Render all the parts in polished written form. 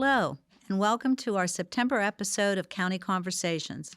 Hello, and welcome to our September episode of County Conversations.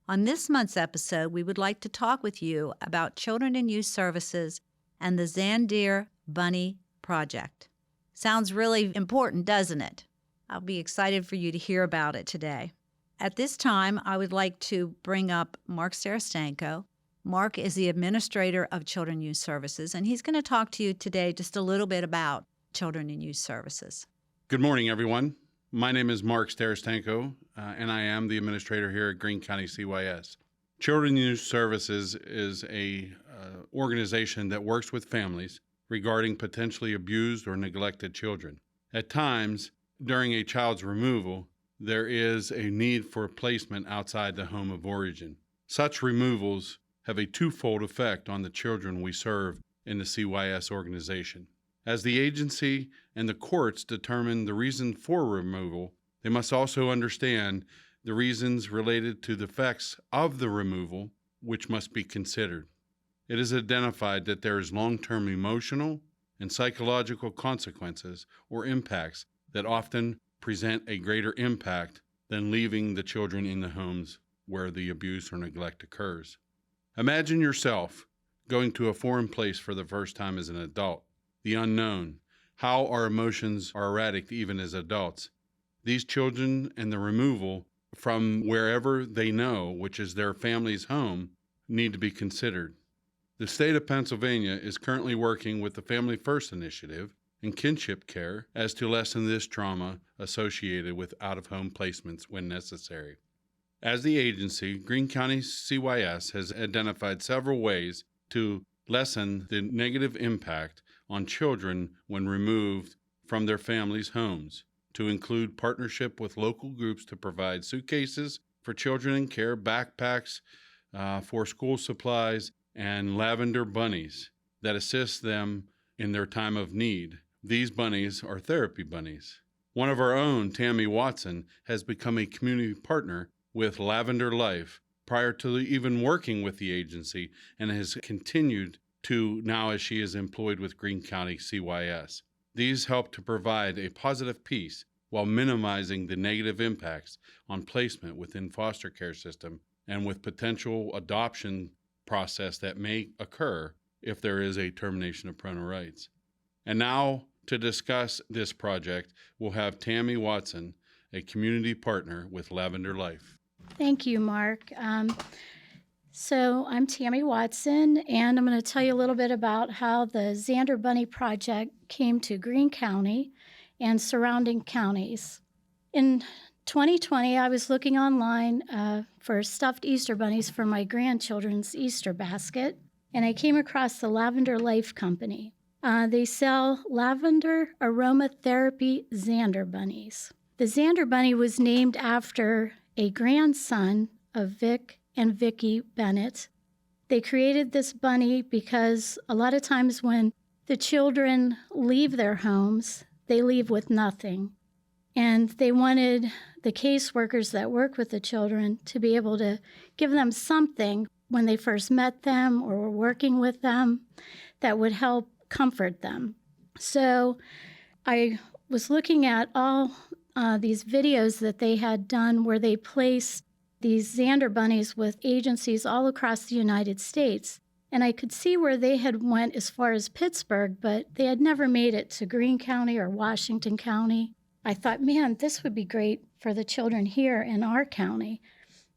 On this month's episode, we would like to talk with you about Children and Youth Services and the Xander Bunny Project. Sounds really important, doesn't it? I'll be excited for you to hear about it today. At this time, I would like to bring up Mark Starostanko. Mark is the Administrator of Children and Youth Services, and he's going to talk to you today just a little bit about Children and Youth Services. Good morning, everyone. My name is Mark Starostanko, and I am the Administrator here at Greene County CYS. Children and Youth Services is a organization that works with families regarding potentially abused or neglected children. At times, during a child's removal, there is a need for placement outside the home of origin. Such removals have a twofold effect on the children we serve in the CYS organization. As the agency and the courts determine the reason for removal, they must also understand the reasons related to the effects of the removal, which must be considered. It is identified that there is long-term emotional and psychological consequences or impacts that often present a greater impact than leaving the children in the homes where the abuse or neglect occurs. Imagine yourself going to a foreign place for the first time as an adult. The unknown, how our emotions are erratic even as adults. These children and the removal from wherever they know, which is their family's home, need to be considered. The state of Pennsylvania is currently working with the Family First Initiative and kinship care as to lessen this trauma associated with out-of-home placements when necessary. As the agency, Greene County CYS has identified several ways to lessen the negative impact on children when removed from their families' homes, to include partnership with local groups to provide suitcases for children in care, backpacks for school supplies, and lavender bunnies that assist them in their time of need. These bunnies are therapy bunnies. One of our own, Tammy Watson, has become a community partner with Lavender Life prior to even working with the agency and has continued to now as she is employed with Greene County CYS. These help to provide a positive piece while minimizing the negative impacts on placement within foster care system and with potential adoption process that may occur if there is a termination of parental rights. And now to discuss this project, we'll have Tammy Watson, a community partner with Lavender Life. Thank you, Mark. So I'm Tammy Watson, and I'm going to tell you a little bit about how the Xander Bunny Project came to Greene County and surrounding counties. In 2020, I was looking online for stuffed Easter bunnies for my grandchildren's Easter basket, and I came across the Lavender Life Company. They sell lavender aromatherapy Xander bunnies. The Xander bunny was named after a grandson of Vic and Vicki Bennett. They created this bunny because a lot of times when the children leave their homes, they leave with nothing. And they wanted the caseworkers that work with the children to be able to give them something when they first met them or were working with them that would help comfort them. So I was looking at all these videos that they had done where they placed these Xander bunnies with agencies all across the United States. And I could see where they had went as far as Pittsburgh, but they had never made it to Greene County or Washington County. I thought, man, this would be great for the children here in our county.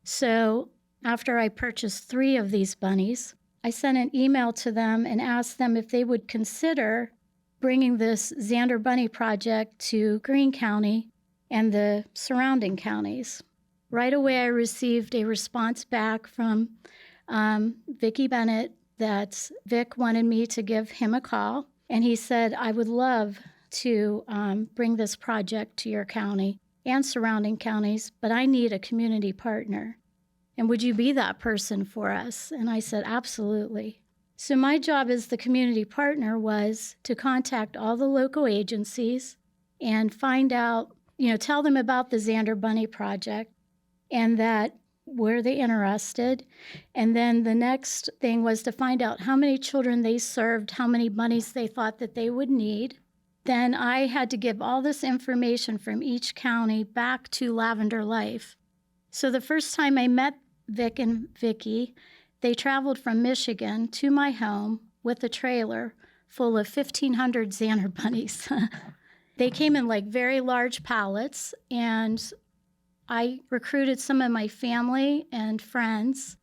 So after I purchased 3 of these bunnies, I sent an email to them and asked them if they would consider bringing this Xander Bunny Project to Greene County and the surrounding counties. Right away, I received a response back from Vicki Bennett that Vic wanted me to give him a call, and he said, I would love to bring this project to your county and surrounding counties, but I need a community partner. And would you be that person for us? And I said, absolutely. So my job as the community partner was to contact all the local agencies and find out, tell them about the Xander Bunny Project and that were they interested. And then the next thing was to find out how many children they served, how many bunnies they thought that they would need. Then I had to give all this information from each county back to Lavender Life. So the first time I met Vic and Vicky, they traveled from Michigan to my home with a trailer full of 1,500 Xander bunnies. They came in like very large pallets, and I recruited some of my family and friends,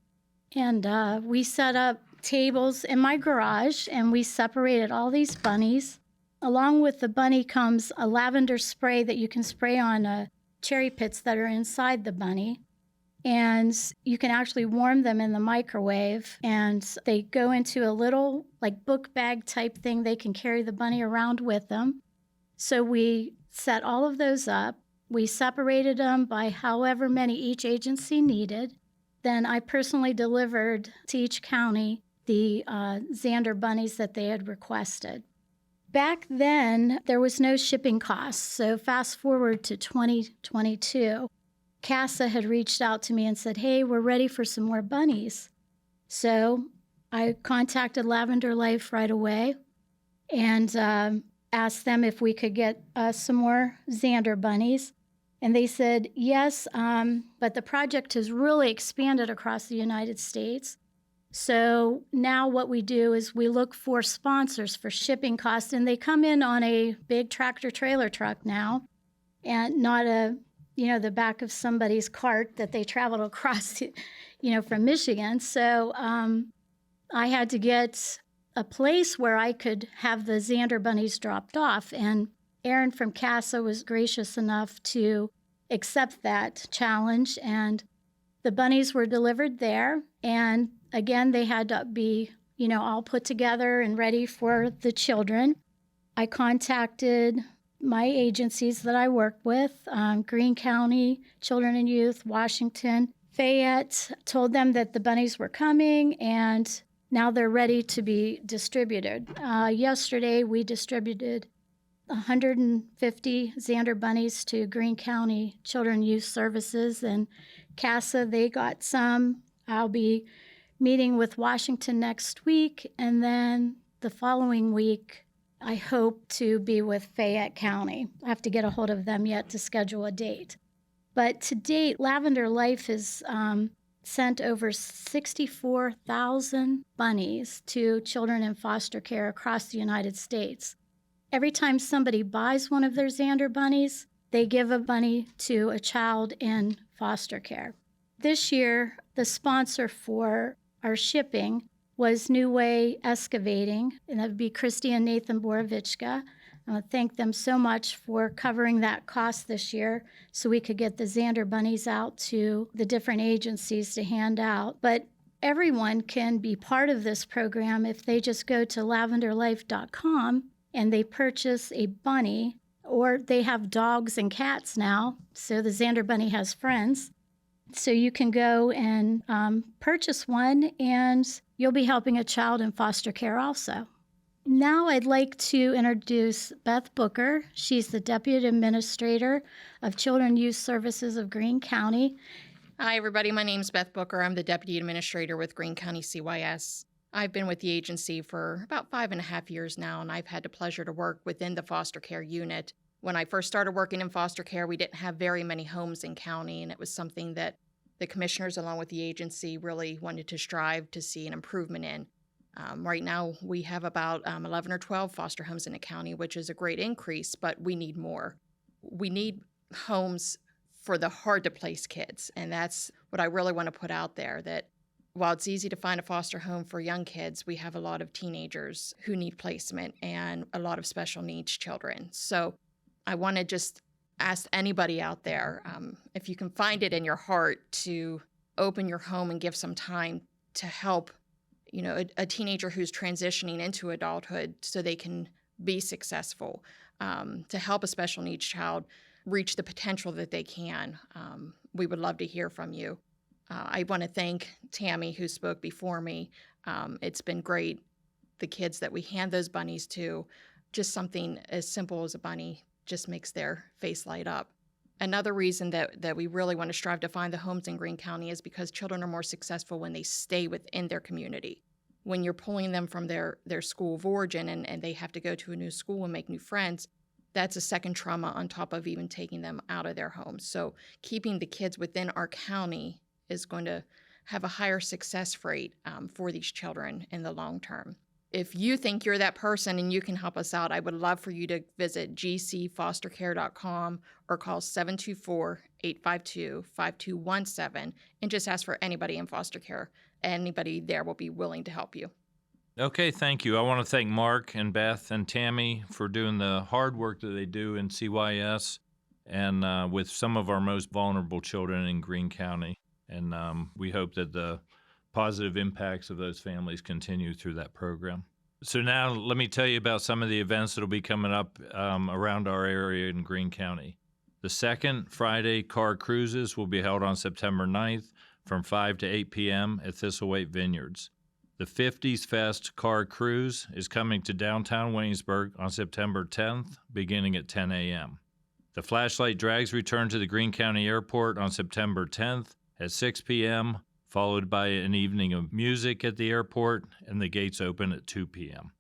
and we set up tables in my garage, and we separated all these bunnies. Along with the bunny comes a lavender spray that you can spray on cherry pits that are inside the bunny. And you can actually warm them in the microwave, and they go into a little like book bag type thing. They can carry the bunny around with them. So we set all of those up. We separated them by however many each agency needed. Then I personally delivered to each county the Xander bunnies that they had requested. Back then, there was no shipping costs. So fast forward to 2022. CASA had reached out to me and said, hey, we're ready for some more bunnies. So I contacted Lavender Life right away and asked them if we could get some more Xander bunnies. And they said, yes, but the project has really expanded across the United States. So now what we do is we look for sponsors for shipping costs, and they come in on a big tractor trailer truck now, and not the back of somebody's cart that they traveled across, from Michigan. So I had to get a place where I could have the Xander bunnies dropped off. And Aaron from CASA was gracious enough to accept that challenge. And the bunnies were delivered there. And again, they had to be, all put together and ready for the children. I contacted my agencies that I work with, Greene County, Children and Youth, Washington, Fayette, told them that the bunnies were coming, and now they're ready to be distributed. Yesterday, we distributed 150 Xander bunnies to Greene County Children and Youth Services, and CASA, they got some. I'll be meeting with Washington next week, and then the following week, I hope to be with Fayette County. I have to get a hold of them yet to schedule a date. But to date, Lavender Life has sent over 64,000 bunnies to children in foster care across the United States. Every time somebody buys one of their Xander bunnies, they give a bunny to a child in foster care. This year, the sponsor for our shipping was New Way Excavating, and that would be Christy and Nathan Borovichka. I want to thank them so much for covering that cost this year so we could get the Xander bunnies out to the different agencies to hand out. But everyone can be part of this program if they just go to lavenderlife.com and they purchase a bunny, or they have dogs and cats now, so the Xander bunny has friends. So you can go and purchase one, and you'll be helping a child in foster care also. Now I'd like to introduce Beth Booker. She's the Deputy Administrator of Children and Youth Services of Greene County. Hi, everybody. My name's Beth Booker. I'm the Deputy Administrator with Greene County CYS. I've been with the agency for about 5.5 years now, and I've had the pleasure to work within the foster care unit. When I first started working in foster care, we didn't have very many homes in county, and it was something that the commissioners, along with the agency, really wanted to strive to see an improvement in. Right now, we have about 11 or 12 foster homes in the county, which is a great increase, but we need more. We need homes for the hard-to-place kids, and that's what I really want to put out there, that while it's easy to find a foster home for young kids, we have a lot of teenagers who need placement and a lot of special needs children. So I want to just ask anybody out there, if you can find it in your heart to open your home and give some time to help, a teenager who's transitioning into adulthood so they can be successful, to help a special needs child reach the potential that they can. We would love to hear from you. I want to thank Tammy, who spoke before me. It's been great. The kids that we hand those bunnies to, just something as simple as a bunny just makes their face light up. Another reason that we really want to strive to find the homes in Greene County is because children are more successful when they stay within their community. when you're pulling them from their school of origin and they have to go to a new school and make new friends, that's a second trauma on top of even taking them out of their homes. So keeping the kids within our county is going to have a higher success rate for these children in the long term. If you think you're that person and you can help us out, I would love for you to visit gcfostercare.com or call 724-852-5217 and just ask for anybody in foster care. Anybody there will be willing to help you. Okay, thank you. I want to thank Mark and Beth and Tammy for doing the hard work that they do in CYS and with some of our most vulnerable children in Greene County. And we hope that the positive impacts of those families continue through that program. So now let me tell you about some of the events that will be coming up around our area in Greene County. The second Friday car cruises will be held on September 9th from 5 to 8 p.m. at Thistlethwaite Vineyards. The 50s Fest Car Cruise is coming to downtown Waynesburg on September 10th, beginning at 10 a.m. The Flashlight Drags return to the Greene County Airport on September 10th at 6 p.m., followed by an evening of music at the airport, and the gates open at 2 p.m.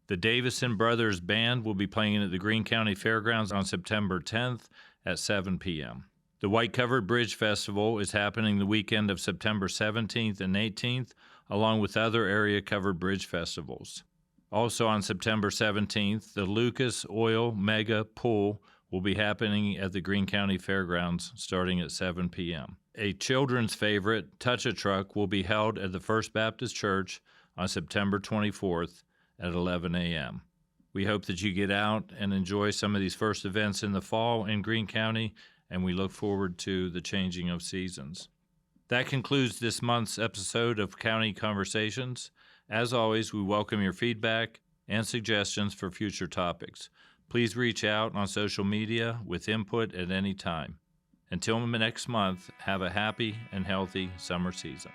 The Davison Brothers Band will be playing at the Greene County Fairgrounds on September 10th at 7 p.m. The White Covered Bridge Festival is happening the weekend of September 17th and 18th, along with other area covered bridge festivals. Also on September 17th, the Lucas Oil Mega Pool will be happening at the Greene County Fairgrounds starting at 7 p.m. A children's favorite, Touch-A-Truck, will be held at the First Baptist Church on September 24th at 11 a.m. We hope that you get out and enjoy some of these first events in the fall in Greene County, and we look forward to the changing of seasons. That concludes this month's episode of County Conversations. As always, we welcome your feedback and suggestions for future topics. Please reach out on social media with input at any time. Until next month, have a happy and healthy summer season.